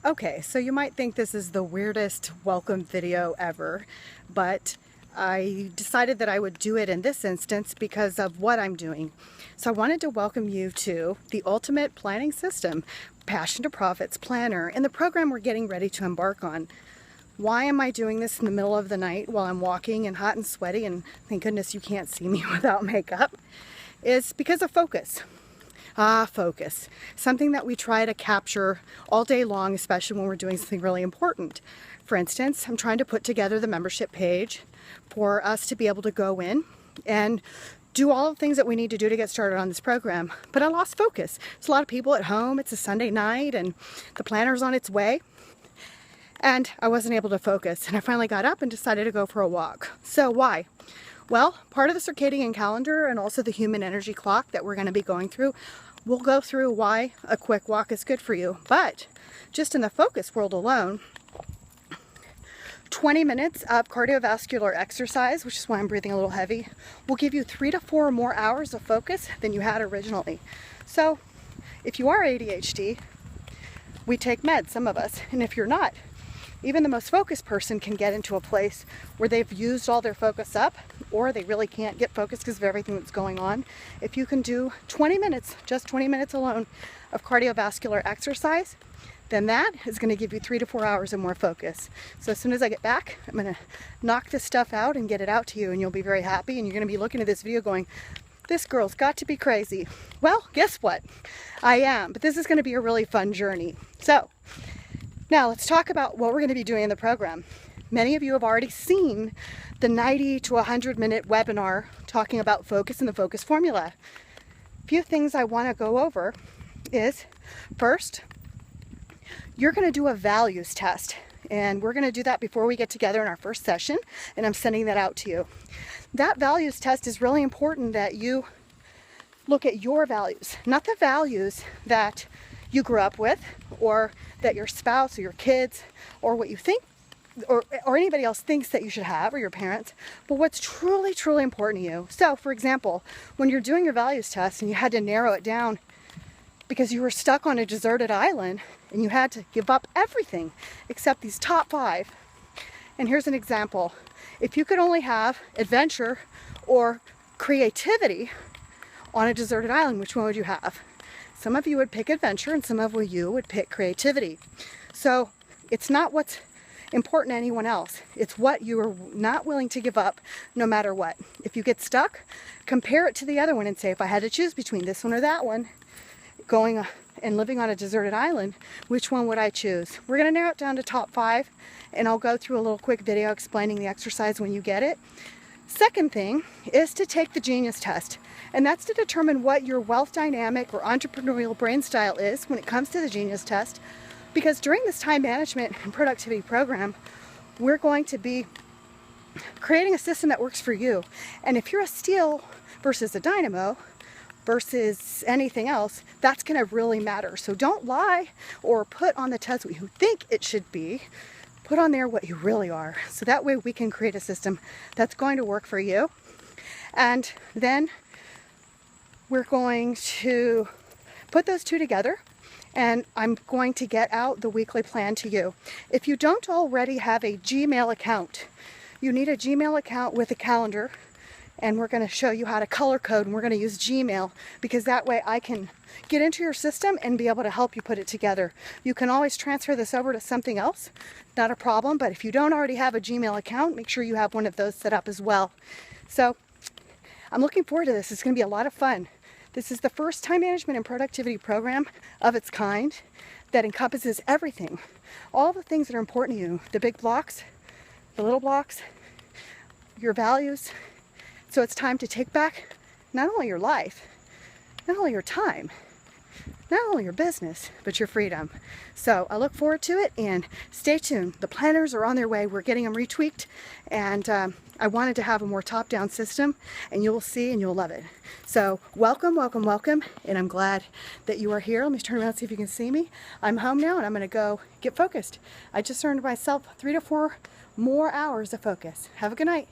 Okay, so you might think this is the weirdest welcome video ever, but I decided that I would do it in this instance because of what I'm doing. So I wanted to welcome you to the Ultimate Planning System, Passion to Profits Planner, and the program we're getting ready to embark on. Why am I doing this in the middle of the night while I'm walking and hot and sweaty, and thank goodness you can't see me without makeup? Is because of focus. Focus. Something that we try to capture all day long, especially when we're doing something really important. For instance, I'm trying to put together the membership page for us to be able to go in and do all the things that we need to do to get started on this program. But I lost focus. There's a lot of people at home. It's a Sunday night and the planner's on its way. And I wasn't able to focus. And I finally got up and decided to go for a walk. So why? Well, part of the circadian calendar and also the human energy clock that we're going to be going through, we'll go through why a quick walk is good for you. But just in the focus world alone, 20 minutes of cardiovascular exercise, which is why I'm breathing a little heavy, will give you 3 to 4 more hours of focus than you had originally. So if you are ADHD, we take meds, some of us, and if you're not, even the most focused person can get into a place where they've used all their focus up, or they really can't get focused because of everything that's going on. If you can do 20 minutes, just 20 minutes alone of cardiovascular exercise, then that is going to give you 3 to 4 hours of more focus. So as soon as I get back, I'm going to knock this stuff out and get it out to you, and you'll be very happy, and you're going to be looking at this video going, this girl's got to be crazy. Well, guess what? I am, but this is going to be a really fun journey. So now let's talk about what we're going to be doing in the program. Many of you have already seen the 90 to 100 minute webinar talking about focus and the focus formula. A few things I want to go over is, first, you're going to do a values test. And we're going to do that before we get together in our first session, and I'm sending that out to you. That values test is really important that you look at your values, not the values that you grew up with, or that your spouse or your kids or what you think or anybody else thinks that you should have, or your parents, but what's truly, truly important to you. So, for example, when you're doing your values test and you had to narrow it down because you were stuck on a deserted island and you had to give up everything except these top 5. And here's an example. If you could only have adventure or creativity on a deserted island, which one would you have? Some of you would pick adventure and some of you would pick creativity. So it's not what's important to anyone else. It's what you are not willing to give up no matter what. If you get stuck, compare it to the other one and say, if I had to choose between this one or that one, going and living on a deserted island, which one would I choose? We're going to narrow it down to top 5, and I'll go through a little quick video explaining the exercise when you get it. Second thing is to take the genius test, and that's to determine what your wealth dynamic or entrepreneurial brain style is when it comes to the genius test. Because during this time management and productivity program, we're going to be creating a system that works for you. And if you're a steel versus a dynamo versus anything else, that's going to really matter. So don't lie or put on the test what you think it should be. Put on there what you really are. So that way we can create a system that's going to work for you. And then we're going to put those two together, and I'm going to get out the weekly plan to you. If you don't already have a Gmail account, you need a Gmail account with a calendar, and we're going to show you how to color code, and we're going to use Gmail because that way I can get into your system and be able to help you put it together. You can always transfer this over to something else, not a problem, but if you don't already have a Gmail account, make sure you have one of those set up as well. So I'm looking forward to this. It's going to be a lot of fun. This is the first time management and productivity program of its kind that encompasses everything. All the things that are important to you, the big blocks, the little blocks, your values. So it's time to take back not only your life, not only your time, not only your business, but your freedom. So I look forward to it, and stay tuned. The planners are on their way. We're getting them retweaked, and I wanted to have a more top-down system, and you will see and you'll love it. So welcome, welcome, welcome, and I'm glad that you are here. Let me turn around and see if you can see me. I'm home now, and I'm going to go get focused. I just earned myself 3 to 4 more hours of focus. Have a good night.